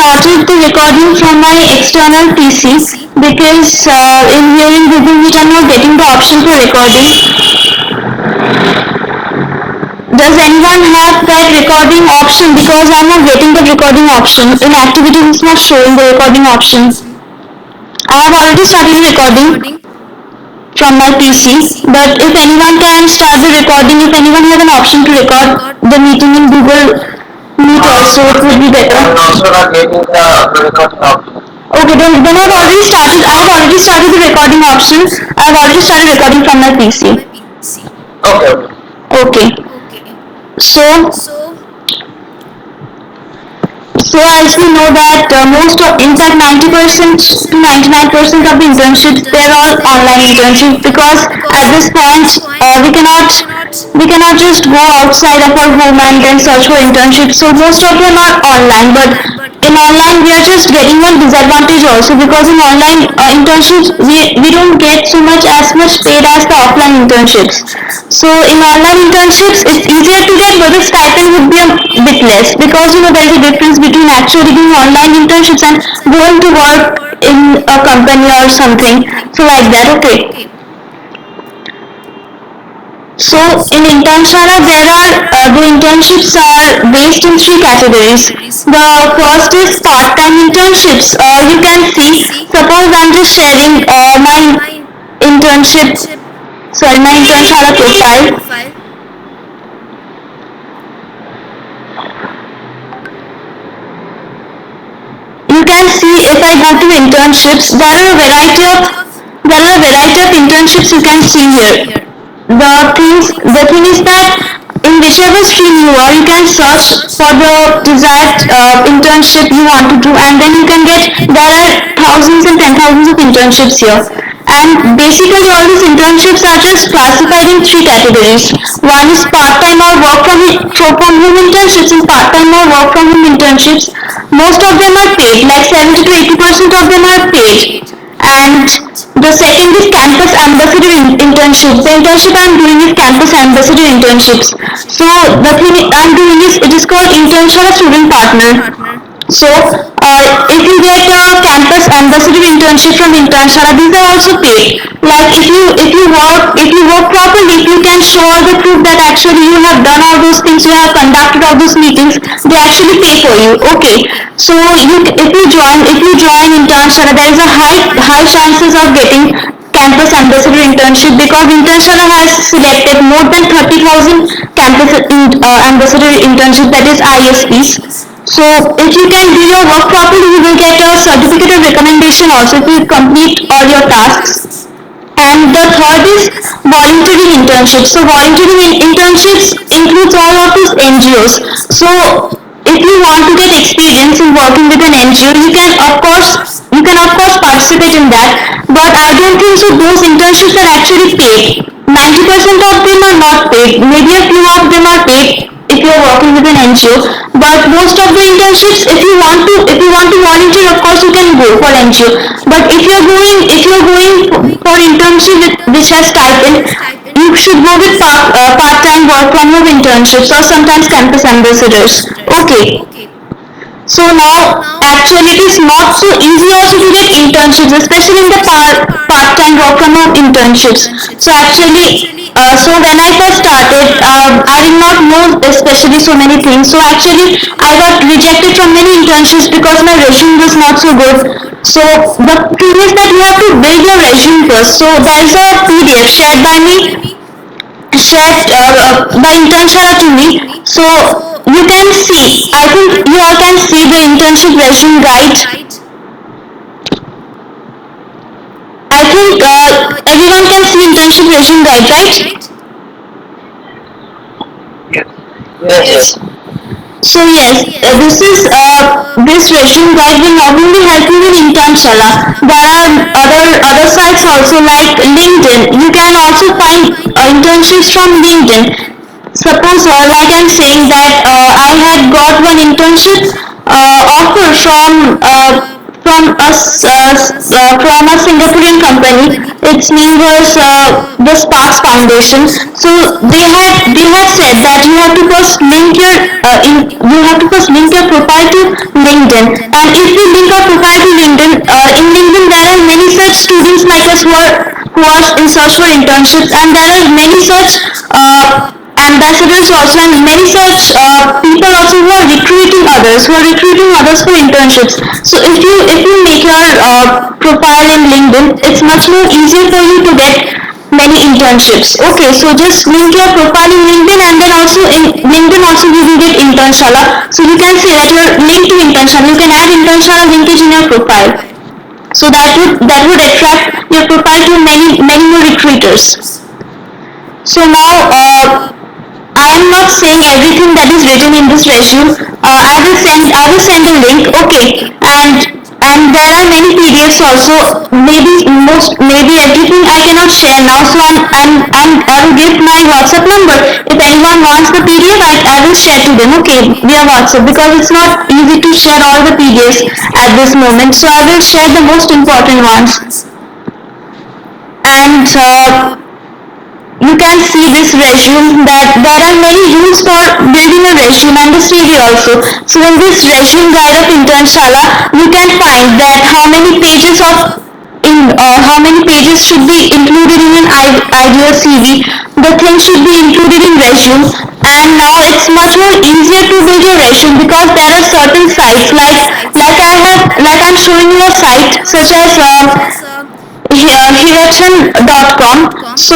started the recording from my external PC because in here in Google Meet I'm not getting the option for recording. Does anyone have that recording option? Because I'm not getting the recording option. In activities it's not showing the recording option. I have already started recording from my PC, but if anyone can start the recording, if anyone has an option to record the meeting in Google Meet also, it would be better. I'm also not getting the recording option. Okay, then I've already started. I've already started the recording option. I've already started recording from my PC. Okay, okay. Okay. So, so as we know that most of, in fact 90% to 99% of the internships, they're all online internships because at this point we cannot just go outside of our home and then search for internships. So most of them are online, but in online we are just getting one disadvantage also because in online internships we don't get so much as much paid as the offline internships. So in online internships it's easier to get, but the stipend would be a bit less because there is a difference between actually doing online internships and going to work in a company or something. So like that, okay. So in Internshala there are the internships are based in three categories. The first is part-time internships. You can see, suppose I'm just sharing my internship, sorry, my Internshala profile. You can see if I go to internships, there are a variety of internships you can see here. The thing is that in whichever stream you are, you can search for the desired internship you want to do, and then you can get, there are thousands and ten thousands of internships here. And basically all these internships are just classified in three categories. One is part-time or work from home internships, and part-time or work from home internships, most of them are paid, like 70 to 80% of them are paid. And the second is campus ambassador internship. The internship I'm doing is campus ambassador internships. So the thing I'm doing is, it is called Internshala student partner. So if you get a campus ambassador internship from Internshala, these are also paid. Like if you work properly, if you can show all the proof that actually you have done all those things, you have conducted all those meetings, they actually pay for you. Okay. So if you join Internshala, there is a high chances of getting campus ambassador internship because Internshala has selected more than 30,000 campus ambassador internship, that is ISPs. So if you can do your work properly, you will get a certificate of recommendation also if you complete all your tasks. And the third is volunteering internships. So volunteering internships includes all of these NGOs. So if you want to get experience in working with an NGO, you can of course participate in that. But I don't think so. Those internships are actually paid. 90% of them are not paid. Maybe a few of them are paid if you're working with an NGO. But most of the internships, if you want to volunteer, of course you can go for NGO. But if you're going for internship which has stipend, you should go with part-time work from home internships or sometimes campus ambassadors. Okay. So now, actually, it is not so easy also to get internships, especially in the part-time work from home internships. So actually, so when I first started, I did not know especially so many things. So actually, I got rejected from many internships because my resume was not so good. So the thing is that you have to build your resume first. So there is a PDF shared by me, shared by Internshala to me. So you can see, I think you all can see the internship resume guide. I think everyone can see internship resume guide, right? Yes. So yes, this resume guide will not only help you in Internshala. There are other sites also like LinkedIn. You can also find internships from LinkedIn. Suppose like I'm saying that I had got one internship offer from a Singaporean company. Its name was the Sparks Foundation. So they had said that you have to first link your profile to LinkedIn, and And if we link our profile to LinkedIn, in LinkedIn there are many such students like us who are in search for internships, and there are many such ambassadors also, and many such people also who are recruiting others for internships. So if you make your profile in LinkedIn, it's much more easier for you to get many internships. Okay, so just link your profile in LinkedIn, and then also in LinkedIn also you will get Internshala. So you can say that you're linked to Internshala. You can add Internshala linkage in your profile. So that would attract your profile to many more recruiters. So now I am not saying everything that is written in this resume. I will send a link. Okay, and there are many PDFs also. Maybe everything I cannot share now. So I will give my WhatsApp number. If anyone wants the PDF, I will share to them. Okay, via WhatsApp, because it's not easy to share all the PDFs at this moment. So I will share the most important ones. And you can see this resume that there are many rules for building a resume and the CV also. So in this resume guide of Internshala, you can find that how many pages should be included in an ideal CV. The things should be included in resume. And now it's much more easier to build your resume, because there are certain sites I'm showing you a site such as hirachan.com. So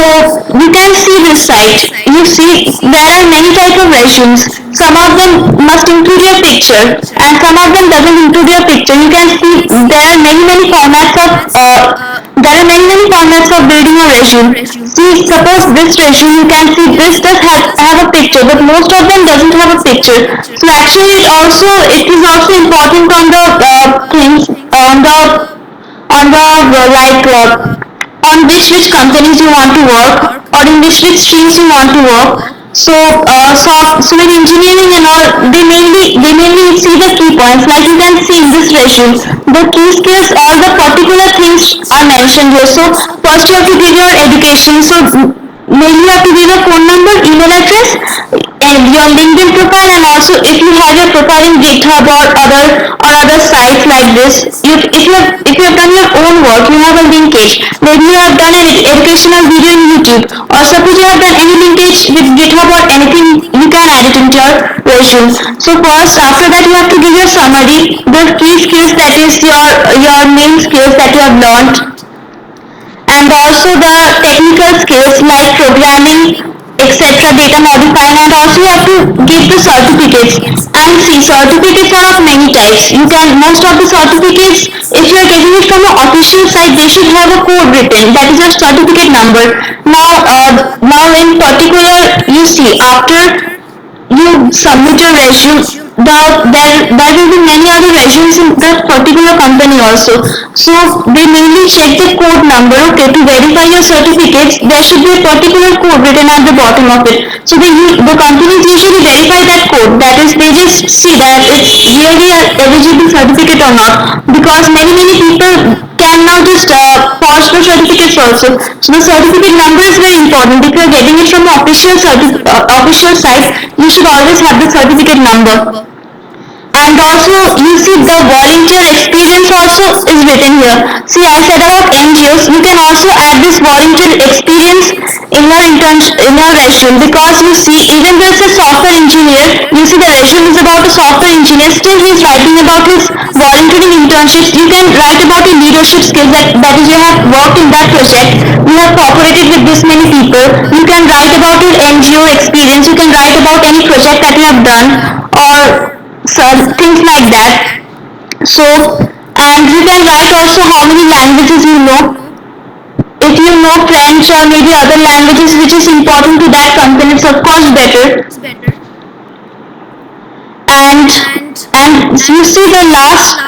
you can see this site. You see there are many type of resumes. Some of them must include your picture, and some of them doesn't include your picture. You can see there are many formats of building a resume. See, suppose this resume, you can see this does have a picture, but most of them doesn't have a picture. So actually it is also important on the things on which companies you want to work, or in which streams you want to work. So in engineering and all, they mainly see the key points. Like you can see in this resume, the key skills, all the particular things are mentioned here. So first you have to give your education. So mainly you have to give a phone number, email address, and your LinkedIn profile, and also if you have your profile in GitHub or other sites like this. If you have done your own work, you have a linkage. Maybe you have done an educational video in YouTube, or suppose you have done any linkage with GitHub or anything, you can add it into your resume. So first, after that, you have to give your summary, the key skills, that is your main skills that you have learned, and also the technical skills like programming, etc., data modifying, and also you have to give the certificates. And see, certificates are of many types. Most of the certificates, if you are getting it from an official site, they should have a code written, that is your certificate number. Now in particular, you see, after you submit your resume, there will be many other resumes in that particular company also. So they mainly check the code number. Okay, to verify your certificates, there should be a particular code written at the bottom of it. So the companies usually verify that code. That is, they just see that it's really a eligible certificate or not, because many people can now just forge for certificates also. So the certificate number is very important. If you are getting it from an official site, you should always have the certificate number. And also you see the volunteer experience also is written here. See, I said about NGOs, you can also add this volunteer experience in your resume, because you see, even though it's a software engineer, you see the resume is about a software engineer, still he's writing about his volunteering internships. You can write about your leadership skills, that is, you have worked in that project, you have cooperated with this many people. You can write about your NGO experience, you can write about any project that you have done, or things like that. So, and you can write also how many languages you know. If you know French or maybe other languages which is important to that company, it's of course better. And you see the last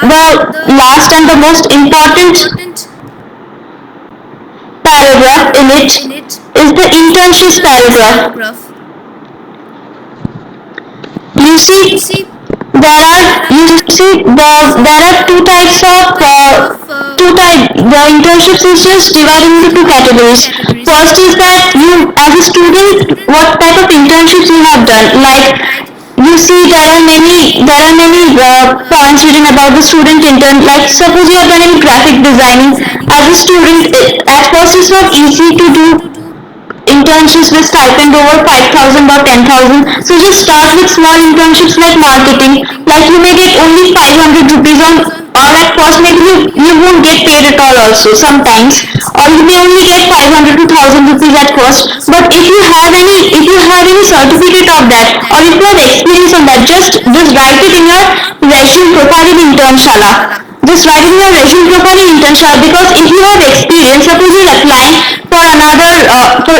and the most important paragraph in it is the internships paragraph. You see, there are two types of the internships is just divided into two categories. First is that you, as a student, what type of internships you have done. Like, you see, there are many points considering about the student intern. Like suppose you are done in graphic designing as a student, at first it's not easy to do internships with stipend over 5,000 or 10,000. So just start with small internships like marketing. Like you may get only 500 rupees on, or at first maybe you won't get paid at all also sometimes, or you may only get 500 to 1,000 rupees at first. But if you have any certificate of that, or if you have experience on that, just write it in your resume profile in internshala. Just write in your resume profile in internship, because if you have experience, suppose you're applying for another for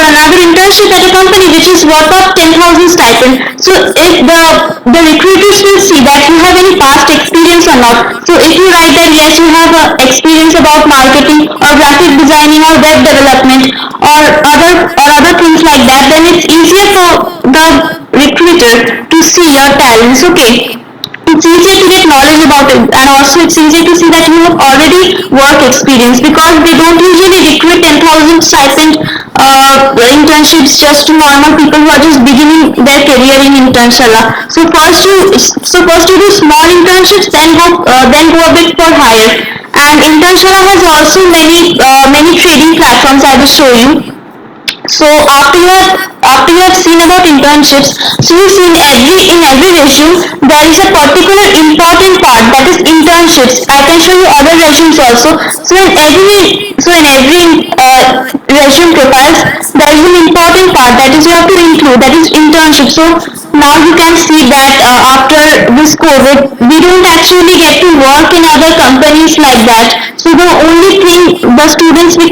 another internship at a company which is worth of 10,000 stipend. So if the recruiters will see that you have any past experience or not. So if you write that yes, you have experience about marketing or graphic designing or web development or other things like that, then it's easier for the recruiter to see your talents. Okay, it's easier to get knowledge about it, and also it's easier to see that you have already work experience, because they don't usually recruit 10,000 stipend internships just to normal people who are just beginning their career in internshala. So first you do small internships, then go a bit for higher. And internshala has also many trading platforms. I will show you. So after you have seen about internships, so you see in every resume there is a particular important part, that is internships. I can show you other resumes also. So in every resume profiles there is an important part that is you have to include, that is internship. So now you can see that after this COVID, we don't actually get to work in other companies like that. So the only thing the students we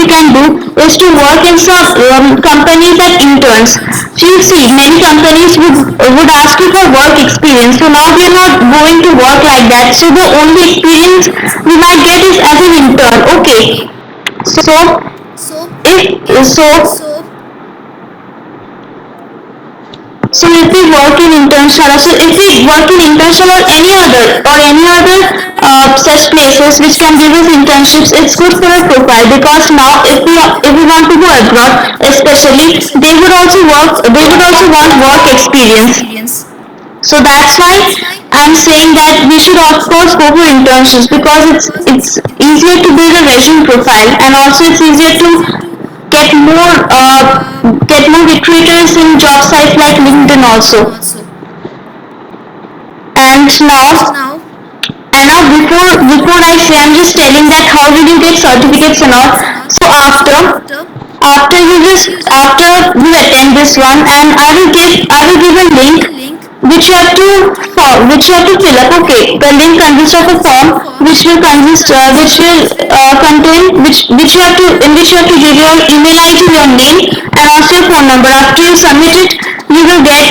can do is to work in some companies as interns. So you see, many companies would ask you for work experience. So now we are not going to work like that. So the only experience we might get is as an intern. Okay. So if so So if we work in internship, so if we work in internship or any other such places which can give us internships, it's good for our profile, because now if we want to go abroad, especially they would also want work experience. So that's why I'm saying that we should of course go for internships, because it's easier to build a resume profile, and also it's easier to get more get more recruiters in job sites like LinkedIn also. And now before I say, I'm just telling that how will you get certificates and all. So after you attend this one, and I will give a link which you have to fill up. Okay, the link consists of a form which will contain which you have to in which you have to give your email ID, your name, and also your phone number. After you submit it, you will get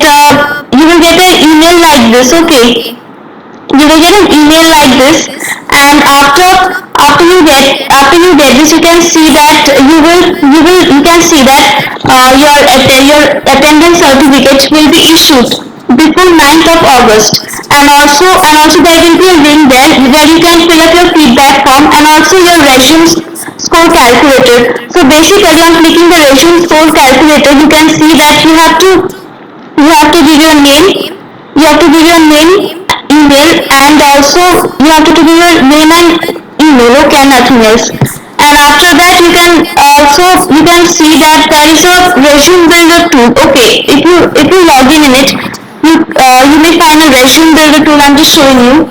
an email like this. Okay, you will get an email like this. And after you get this, you can see that you can see that your attendance certificate will be issued before 9th of August. And also there will be a link there where you can fill up your feedback form, and also your resume score calculator. So basically on clicking the resume score calculator, you can see that you have to give your name, email, and also you have to give your name and email. Okay, and nothing else. And after that, you can see that there is a resume builder tool. Okay, if you log in it, you may find a resume builder tool. I'm just showing you.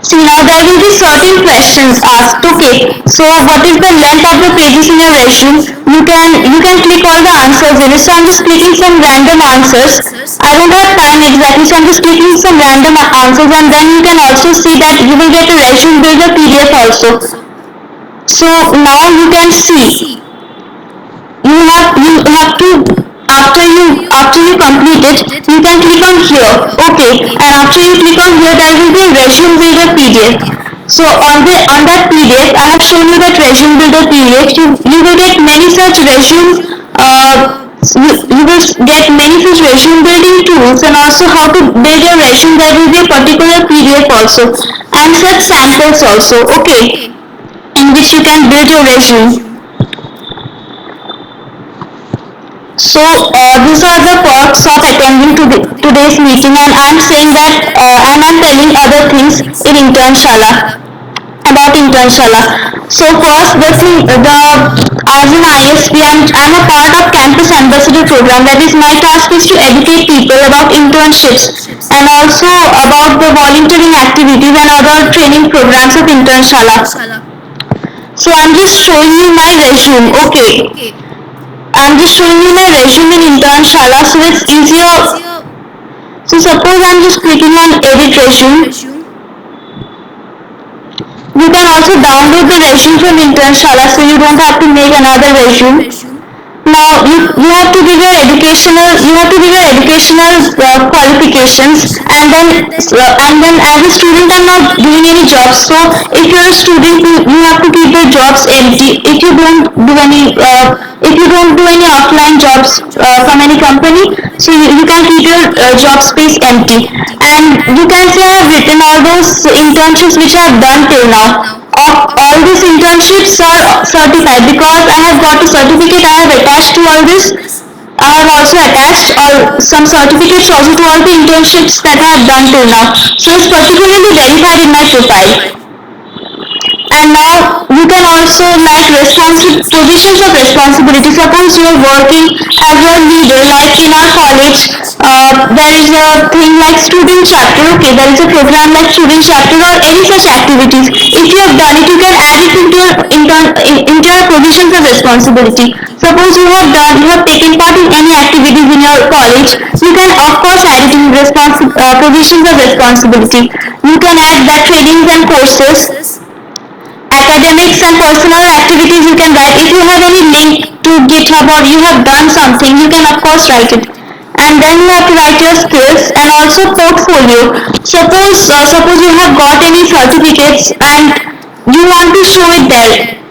See, now there will be certain questions asked. Okay, so what is the length of the pages in your resume? You can click all the answers in it. So I'm just clicking some random answers. I don't have time exactly, so I'm just clicking some random answers, and then you can also see that you will get a resume builder PDF also. So now you can see you have to, after you complete it, you can click on here. Okay, and after you click on here, there will be a resume builder PDF. So on that PDF, I have shown you that resume builder PDF. You will get many such resume you will get many such resume building tools, and also how to build your resume. There will be a particular PDF also, and such samples also. Okay, in which you can build your resume. So these are the perks of attending to today's meeting, and I'm saying that, and I'm telling other things in Internshala, about Internshala. So first, the thing, as an ISP, I'm a part of Campus Ambassador program. That is, my task is to educate people about internships and also about the volunteering activities and other training programs of Internshala. So I'm just showing you my resume. Okay, I'm just showing you my resume in Internshala, so it's easier. So suppose I'm just clicking on edit resume. You can also download the resume from Internshala, so you don't have to make another resume. Now you have to give your educational qualifications, and then as a student I'm not doing any jobs. So if you're a student, you have to keep your jobs empty. If you don't do any offline jobs from any company, so you can keep your job space empty. And you can say I have written all those internships which I have done till now. All these internships are certified because I have got a certificate. I have attached to all this. I have also attached all some certificates also to all the internships that I have done till now. So it's particularly verified in my profile. And now you can also like positions of responsibility. Suppose you are working as a leader, like in our college, there is a thing like student chapter. Okay, there is a program like student chapter or any such activities. If you have done it, you can add it into your positions of responsibility. Suppose you have taken part in any activities in your college, you can of course add it in positions of responsibility. You can add that trainings and courses, academics and personal activities you can write. If you have any link to GitHub or you have done something, you can of course write it. And then you have to write your skills and also portfolio. Suppose you have got any certificates and you want to show it there,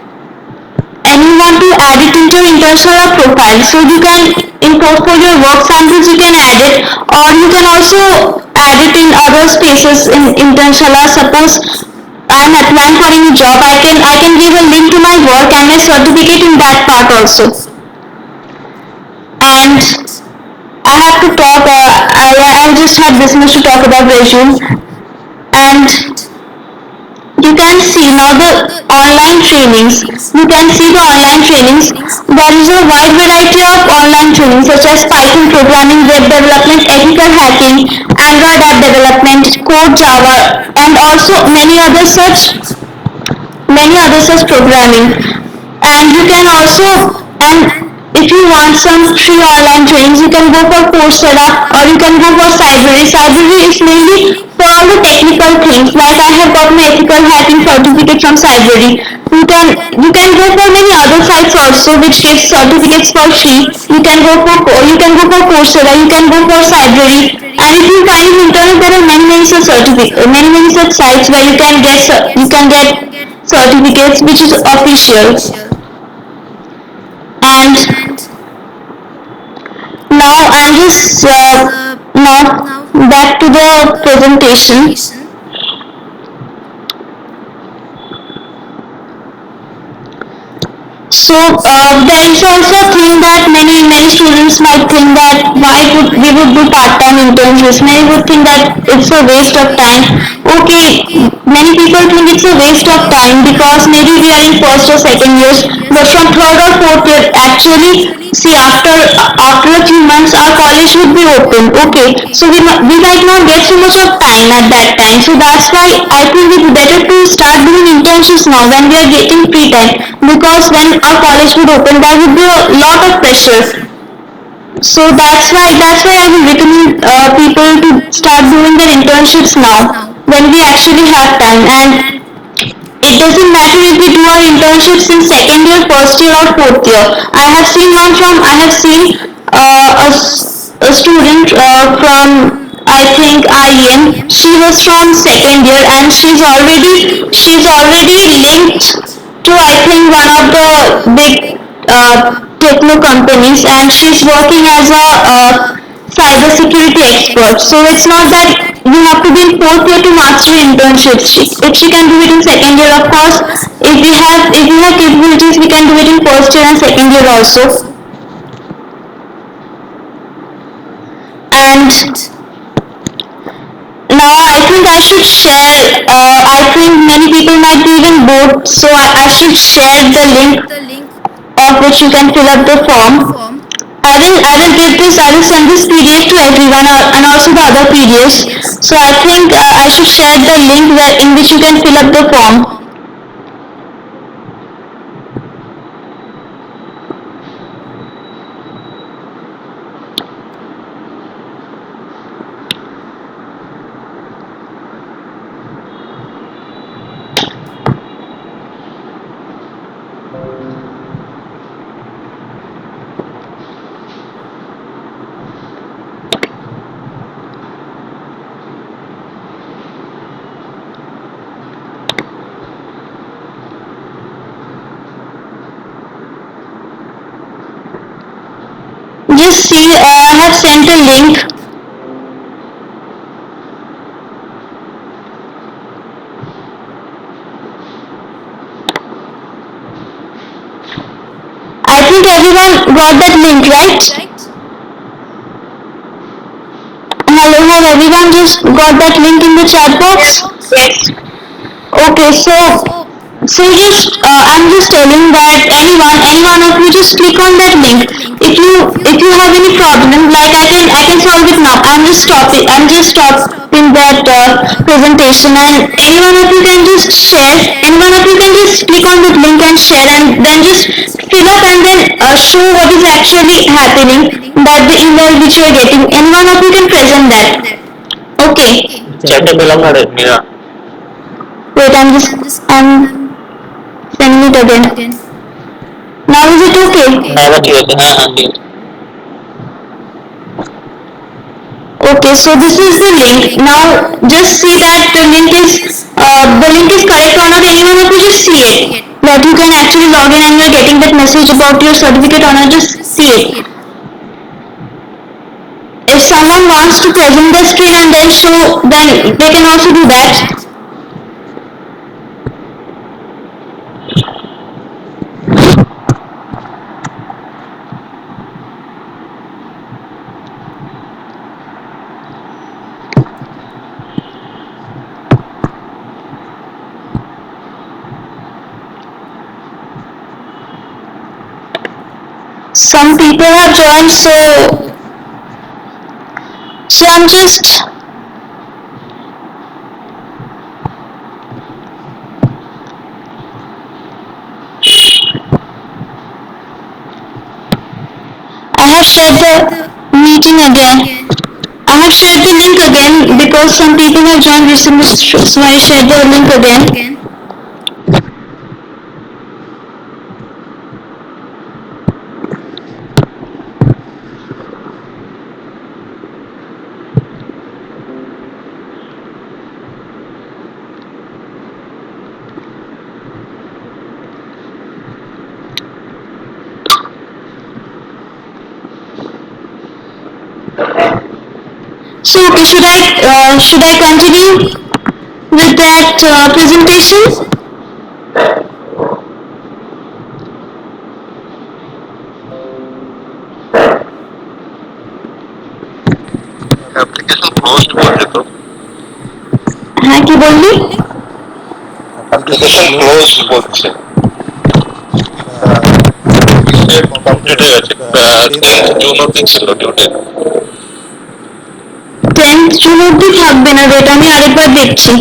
and you want to add it into your Internshala profile. So you can, in portfolio work samples, you can add it, or you can also add it in other spaces in Internshala. Suppose I'm applying for any job, I can give a link to my work and my certificate in that part also. And I have to talk. I just have this much to talk about resume. And you can see now the online trainings. You can see the online trainings. There is a wide variety of online trainings such as Python programming, web development, ethical hacking, Android app development, code Java, and also many other such programming. And you can also, and if you want some free online trainings, you can go for Coursera or you can go for Cyberly. Cyberly is mainly for all the technical things. Like I have got my ethical hacking certificate from Cyberly. You can go for many other sites also which gives certificates for free. You can go for Coursera. You can go for Cyberly. And if you find in internet, there are many such sites where you can get certificates which is official. And now I'm just now back to the presentation. So there is also a thing that many students might think that why we would do part-time internships. Many would think that it's a waste of time. Okay, many people think it's a waste of time because maybe we are in first or second years, but from third or fourth year, actually, see after a few months our college would be open. Okay, so we might not get so much of time at that time. So that's why I think it's better to start doing internships now when we are getting free time, because when our college would open there would be a lot of pressure. So that's why I will recommend people to start doing their internships now when we actually have time. And it doesn't matter if we do our internships in second year, first year, or fourth year. I have seen a student from, I think, IEM. She was from second year and she's already linked to, I think, one of the big techno companies, and she's working as a cyber security expert. So it's not that you have to be in fourth year to master internships. If she can do it in second year, of course, if we have capabilities, we can do it in first year and second year also. and now I think I should share. I think many people might be even bored, so I should share the link of which you can fill up the form. I will give this. I will send this PDF to everyone, and also the other PDFs. So I think I should share the link where in which you can fill up the form. Just see, I have sent a link. I think everyone got that link, right? Hello, have everyone just got that link in the chat box? Yes. Okay, I'm just telling that any one of you just click on that link. If you have any problem, like I can solve it now. I'm just stopping that presentation, and any one of you can just share. Any one of you can just click on that link and share, and then just fill up and then show what is actually happening. That the email which you are getting. Any one of you can present that. Okay. Chat belong to Mira. Wait, I'm sending it again. Now is it okay? Never ठीक है हाँ ठीक. Okay, so this is the link. Now just see that the link is correct or not. Anyone of you just see it. That you can actually log in and you're getting that message about your certificate or not. Just see it. If someone wants to present the screen and then show, then they can also do that. Some people have joined, so I'm just I have shared the meeting again. I have shared the link again because some people have joined recently, so I shared the link again. So okay, should I continue with that presentation? Application closed बोल रहे तो. हाँ की बोली? Application closed बोलছে. Complete হয়ে গেছে. 10th June অবধি ছিল due date. 10th June অবধি থাকবে না, এটা আমি আরেকবার দেখছি।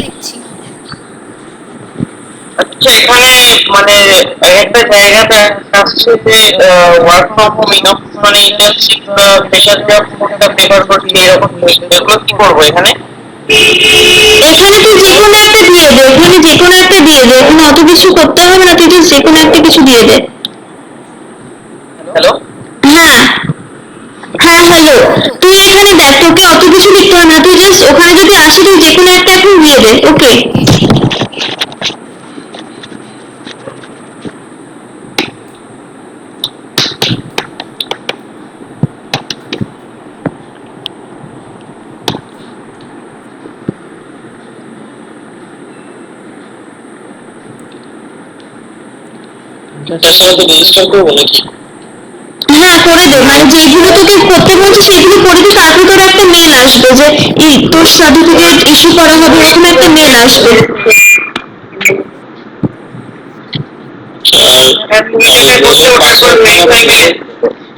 আচ্ছা এখানে মানে একটা জায়গাতে আসছে যে ওয়ার্ক ফ্রম হোম মানে ইন্টার্নশিপ প্রেশার জব কোনটা প্রেফার করছি এরকম এগুলো কি করবো এখানে? এখানে তুই যে কোনো একটা দিয়ে দে, এখানে যে কোনো একটা দিয়ে দে, এখানে অত কিছু করতে হবে না, তুই যে কোনো একটা কিছু দিয়ে দে। হ্যালো হ্যাঁ হ্যাঁ হ্যালো, তুই এখানে দেখ, তোকে অত কিছু লিখতে হবে না, তুই জাস্ট ওখানে যদি আসে তুই যে কোনো একটা এখন দিয়ে দে। ওকে তার সাথে রেজিস্টার করবো নাকি? হ্যাঁ করে দে, মানে যেগুলো তোকে করতে বলছি সেগুলো করে দিই, তারপর তোর একটা মেল যে তোর সার্টিফিকেট ইস্যু করা হবে, ওখানে একটা মেল আসবে। হ্যাঁ, তুমি যেটা করছো ওটা করে ভেরিফাই মেলে।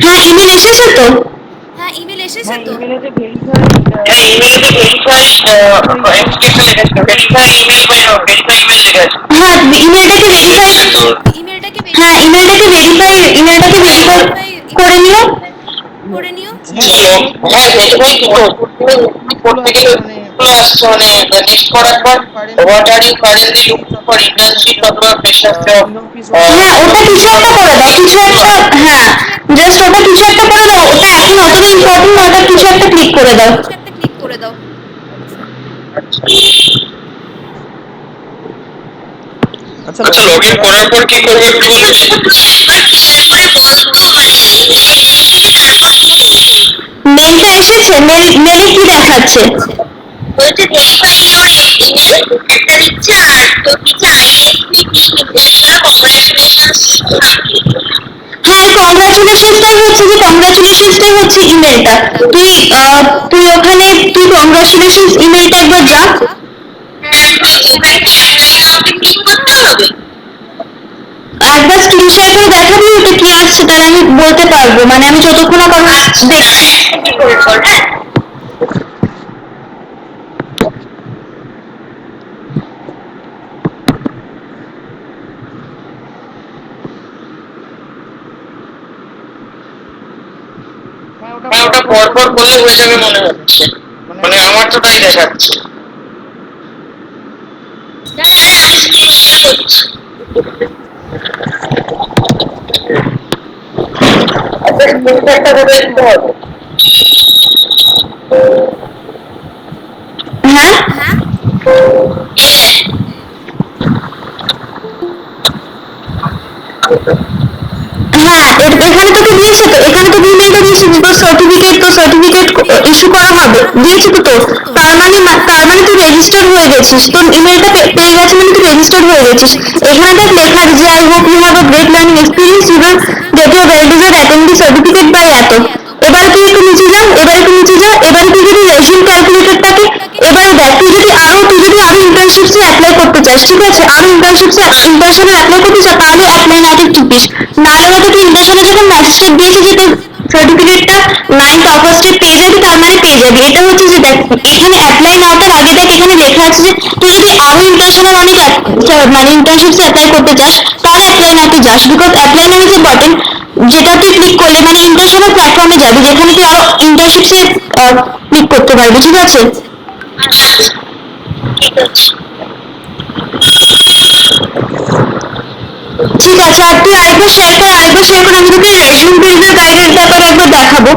হ্যাঁ, ইমেল এসেছে তো? হ্যাঁ ইমেল এসেছে হ্যাঁ তো? ইমেলেতে ভেরিফাই হ্যাঁ, ইমেলে তো ভেরিফাই অ্যাপ্লিকেশন লেখা আছে, verify email by verify email লেখা আছে। হ্যাঁ, ইমেলটাকে ভেরিফাই, ইমেলটাকে হ্যাঁ ইমেলটাকে ভেরিফাই করে নিও। করে নিও। হ্যাঁ চলো, হ্যাঁ ভেরিফাই কি গুলো করতে আসছে গেলে মানে গুলো আসছে মানে নেক্সট করার পর what are you currently looking for internship অথবা ফ্রেশার্স জব। ইন অফিস হ্যাঁ, ওটা কিছু একটা করে দাও, কিছু একটা, হ্যাঁ জাস্ট ওটা কিছু একটা করে দাও, ওটা এখন অতটা ইম্পর্টেন্ট, ওটা কিছু একটা ক্লিক করে দাও। কিছু একটা ক্লিক করে দাও। আচ্ছা আচ্ছা, লগ ইন করার পর কি করবো একটু বলবে? মেলটা এসেছে, মেলে কি দেখাচ্ছে? বলছে ভেরিফাই ইওর ইমেল একটা দিচ্ছে আর তোর দিচ্ছে আইএসপি কংগ্রাচুলেশনস হ্যাঁ, কংগ্রাচুলেশনসটাই হচ্ছে যে কংগ্রাচুলেশনসটাই হচ্ছে ইমেলটা। তুই তুই ওখানে তুই কংগ্রাচুলেশনস ইমেলটা একবার যা। হ্যাঁ এবারে কি অ্যাপ্লাই নাওতে ক্লিক করতে হবে? একবার স্ক্রিন শেয়ার করে দেখাবি ওটা কি আসছে, তাহলে আমি বলতে পারবো, মানে আমি যতক্ষণ না কারণ দাঁড়া একটা কি করে বল, হ্যাঁ হ্যাঁ হ্যাঁ, ওটা পর পর করলে হয়ে যাবে মনে হচ্ছে, মানে আমার তো তাই দেখাচ্ছে। দাঁড়া আমি স্ক্রিন শেয়ার করছি। আচ্ছা, স্ক্রিনশটটা কোথায় দিতে হবে? হ্যাঁ হ্যাঁ হ্যাঁ এখানে তোকে দিয়েছে তো, এখানে তোকে ইমেলটা দিয়েছে যে তোর সার্টিফিকেট ইস্যু করা হবে, দিয়েছে তো তোর। তার মানে তুই রেজিস্টার হয়ে গেছিস, তোর ইমেলটা পেয়ে গেছে মানে তুই রেজিস্টার হয়ে গেছিস। এখানে দেখ লেখা আছে যে I hope you have a great learning experience, you will get your well deserved attendee certificate by এত। এবারে তুই একটু নিচে যা, এবারে তুই যদি রেজিউম ক্যালকুলেটরটাকে, এবারে দেখ তুই যদি আরো ইন্টার্নশিপসে অ্যাপ্লাই করতে চাস, ঠিক আছে, আরো ইন্টার্নশিপে অ্যাপ্লাই করতে চাস, তাহলে অ্যাপ্লাই নাওতে টিপিস। নাহলে হয়তো তুই ইন্টার্নশিপে যখন মেসেজটা দিয়েছে যে তোর সার্টিফিকেটটা 9th অগস্টে পেয়ে যাবি, তার মানে পেয়ে যাবি। এটা হচ্ছে যে দেখ এখানে অ্যাপ্লাই নাওটার আগে দেখ এখানে লেখা আছে যে তুই যদি আরো ইন্টার্নশিপে মানে ইন্টার্নশিপসে অ্যাপ্লাই করতে চাস, তাহলে অ্যাপ্লাই নাওতে যাস, because apply now is a button, যেটা তুই ক্লিক করলে মানে ইন্টার্নশিপের প্ল্যাটফর্মে যাবি, যেখানে তুই আরো ইন্টার্নশিপসে ক্লিক করতে পারবি, ঠিক আছে? আচ্ছা ঠিক আছে। ঠিক আছে, আর তুই আরেকবার শেয়ার কর, আমি তোকে রেজিউম বিল্ডার গাইডের ব্যাপারে একবার দেখাবো।